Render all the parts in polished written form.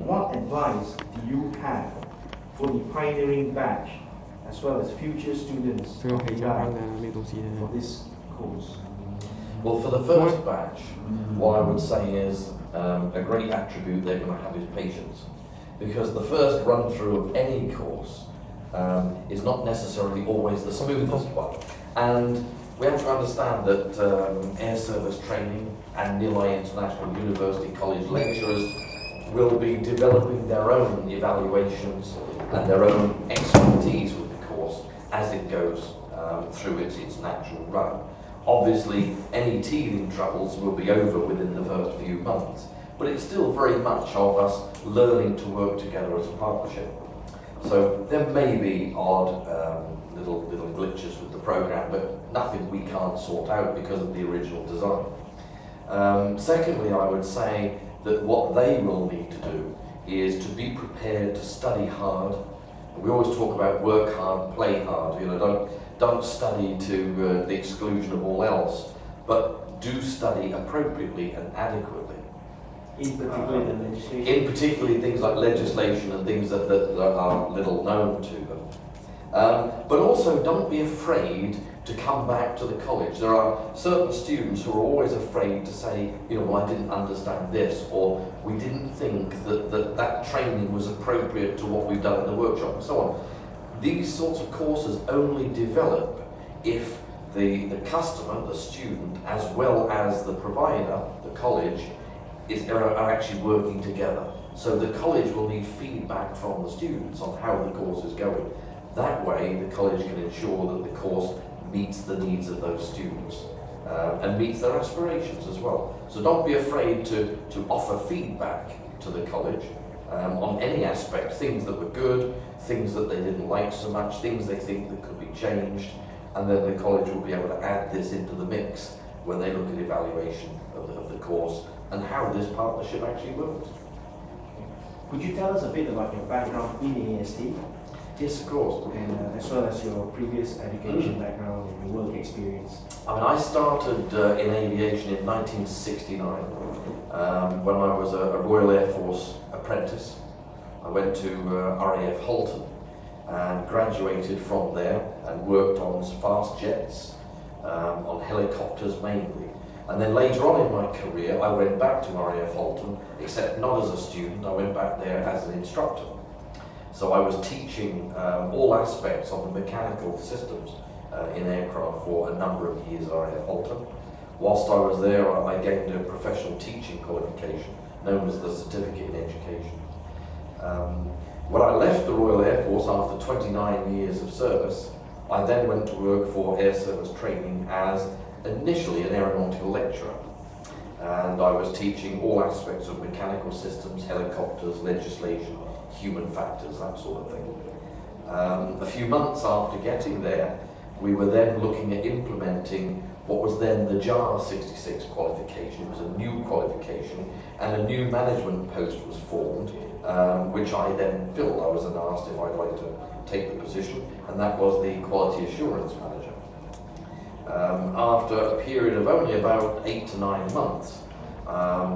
what advice do you have for the pioneering batch as well as future students of AI for this course? Well, for the first batch, what I would say is a great attribute they're going to have is patience. Because the first run-through of any course is not necessarily always the smoothest one. And we have to understand that air service training and Nilay International University College lecturers will be developing their own evaluations and their own expertise with the course as it goes through its natural run. Obviously, any teething troubles will be over within the first few months, but it's still very much of us learning to work together as a partnership. So there may be odd little glitches with the program, but nothing we can't sort out because of the original design. Secondly, I would say that what they will need to do is to be prepared to study hard. We always talk about work hard, play hard. You know, don't study to the exclusion of all else, but do study appropriately and adequately. In particular, the legislation. In particularly things like legislation and things that are little known to them. But also don't be afraid to come back to the college. There are certain students who are always afraid to say, you know, well, I didn't understand this, or we didn't think that training was appropriate to what we've done in the workshop, and so on. These sorts of courses only develop if the customer, the student, as well as the provider, the college, are actually working together. So the college will need feedback from the students on how the course is going. That way the college can ensure that the course meets the needs of those students and meets their aspirations as well. So don't be afraid to offer feedback to the college on any aspect, things that were good, things that they didn't like so much, things they think that could be changed, and then the college will be able to add this into the mix when they look at evaluation of the course and how this partnership actually works. Could you tell us a bit about your background in AST? Yes, of course. And as well as your previous education background and your work experience. I mean, I started in aviation in 1969 when I was a Royal Air Force apprentice. I went to RAF Halton and graduated from there and worked on fast jets, on helicopters mainly. And then later on in my career, I went back to RAF Halton, except not as a student, I went back there as an instructor. So I was teaching all aspects of the mechanical systems in aircraft for a number of years at RAF Halton. Whilst I was there, I gained a professional teaching qualification, known as the Certificate in Education. When I left the Royal Air Force after 29 years of service, I then went to work for Air Service Training as initially an aeronautical lecturer. And I was teaching all aspects of mechanical systems, helicopters, legislation, human factors, that sort of thing. A few months after getting there, we were then looking at implementing what was then the JAR 66 qualification. It was a new qualification, and a new management post was formed, which I then filled. I was then asked if I'd like to take the position, and that was the Quality Assurance Manager. After a period of only about 8 to 9 months,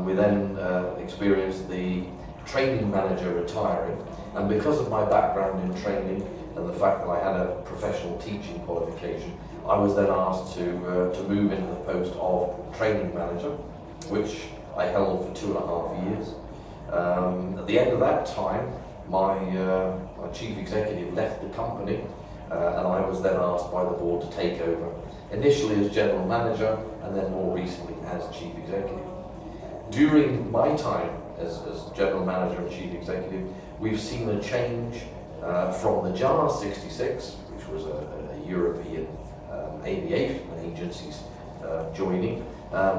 we then experienced the training manager retiring, and because of my background in training and the fact that I had a professional teaching qualification, I was then asked to move into the post of training manager, which I held for 2.5 years. At the end of that time, my chief executive left the company, and I was then asked by the board to take over, initially as general manager, and then more recently as chief executive. During my time as general manager and chief executive, we've seen a change from the JAR 66, which was a European aviation agencies joining.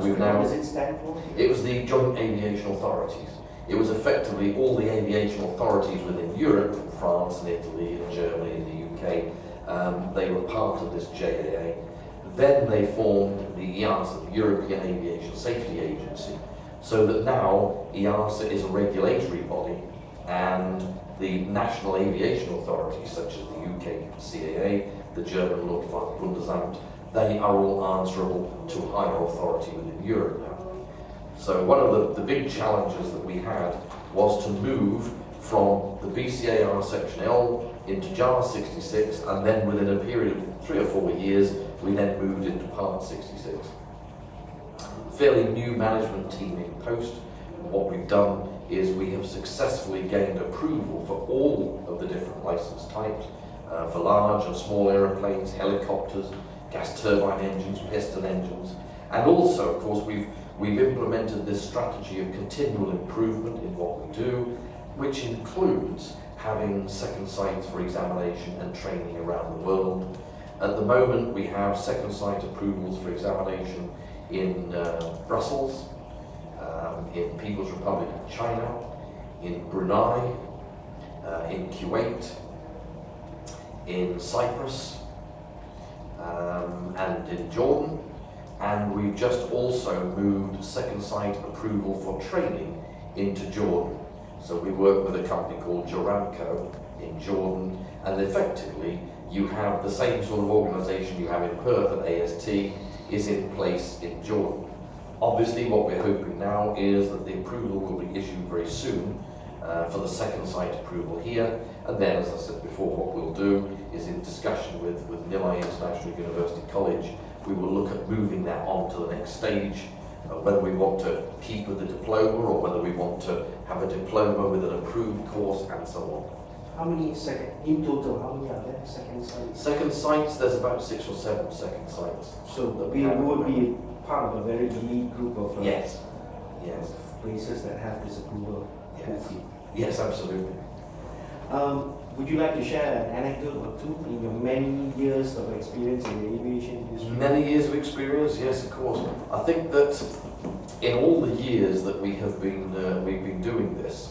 We've now. What does it stand for? It was the Joint Aviation Authorities. It was effectively all the aviation authorities within Europe, France and Italy and Germany and the UK. They were part of this JAA. Then they formed the EASA, the European Aviation Safety Agency, so that now EASA is a regulatory body, and the national aviation authorities, such as the UK CAA, the German Bundesamt, they are all answerable to a higher authority within Europe now. So one of the big challenges that we had was to move from the BCAR Section L into JAR 66, and then within a period of 3 or 4 years, we then moved into Part 66. Fairly new management team in post. What we've done is we have successfully gained approval for all of the different license types, for large and small aeroplanes, helicopters, gas turbine engines, piston engines, and also, of course, we've implemented this strategy of continual improvement in what we do, which includes having second sights for examination and training around the world. At the moment, we have second sight approvals for examination in Brussels, in People's Republic of China, in Brunei, in Kuwait, in Cyprus, and in Jordan. And we've just also moved second sight approval for training into Jordan. So we work with a company called Joramco in Jordan, and effectively you have the same sort of organisation you have in Perth at AST is in place in Jordan. Obviously what we're hoping now is that the approval will be issued very soon for the second site approval here, and then, as I said before, what we'll do is, in discussion with Nilay International University College, we will look at moving that on to the next stage, whether we want to keep with the diploma or whether we want to have a diploma with an approved course and so on. How many in total, how many are there, second sites? Second sites, there's about 6 or 7 second sites. So we would be part of a very elite group of yes, places that have this approval. Yes, absolutely. Would you like to share an anecdote or two in your many years of experience in the aviation industry? Many years of experience, yes, of course. I think that in all the years that we have been we've been doing this,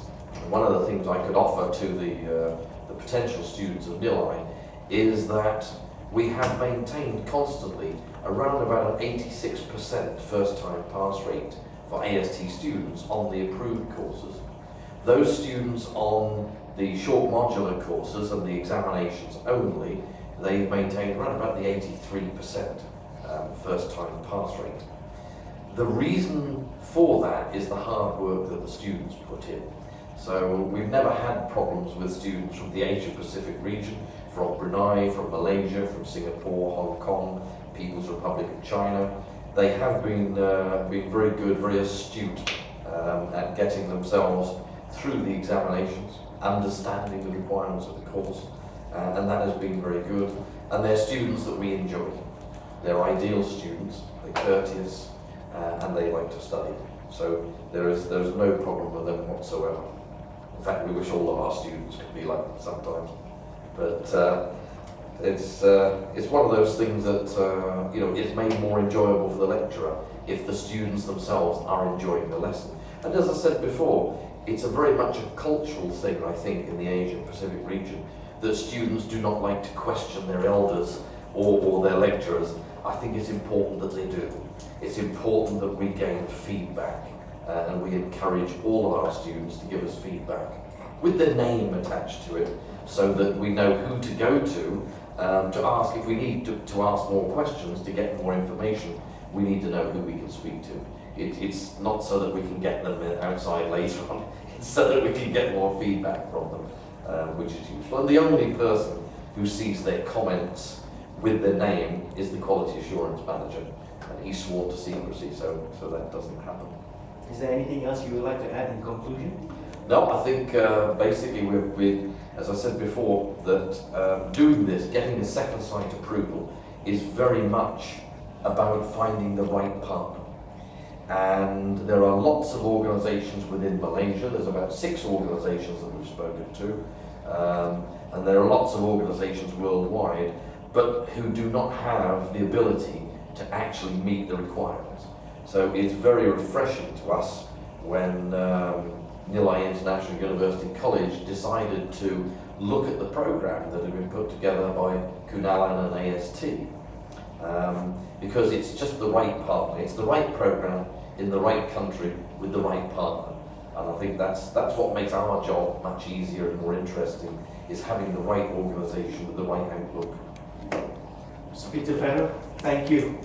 one of the things I could offer to the potential students of Nilay is that we have maintained constantly around about an 86% first-time pass rate for AST students on the approved courses. Those students on the short modular courses and the examinations only, they've maintained around about the 83% first-time pass rate. The reason for that is the hard work that the students put in. So we've never had problems with students from the Asia-Pacific region, from Brunei, from Malaysia, from Singapore, Hong Kong, People's Republic of China. They have been very good, very astute at getting themselves through the examinations, understanding the requirements of the course, and that has been very good. And they're students that we enjoy. They're ideal students, they're courteous, and they like to study. So there's no problem with them whatsoever. In fact, we wish all of our students could be like them sometimes. But it's one of those things that it's made more enjoyable for the lecturer if the students themselves are enjoying the lesson. And as I said before, it's a very much a cultural thing, I think, in the Asia-Pacific region, that students do not like to question their elders or their lecturers. I think it's important that they do. It's important that we gain feedback and we encourage all of our students to give us feedback with their name attached to it, so that we know who to go to ask if we need to ask more questions to get more information. We need to know who we can speak to. It's not so that we can get them outside later on, it's so that we can get more feedback from them, which is useful. And the only person who sees their comments with their name is the quality assurance manager, and he's sworn to secrecy, so that doesn't happen. Is there anything else you would like to add in conclusion? No, I think basically we, as I said before, that doing this, getting a second site approval, is very much about finding the right partner. And there are lots of organisations within Malaysia. There's about 6 organisations that we've spoken to, and there are lots of organisations worldwide, but who do not have the ability to actually meet the requirements. So it's very refreshing to us when Nilay International University College decided to look at the programme that had been put together by Kunalan and AST, because it's just the right partner. It's the right programme in the right country with the right partner, and I think that's what makes our job much easier and more interesting, is having the right organisation with the right outlook. Mr. Peter Farrow, thank you.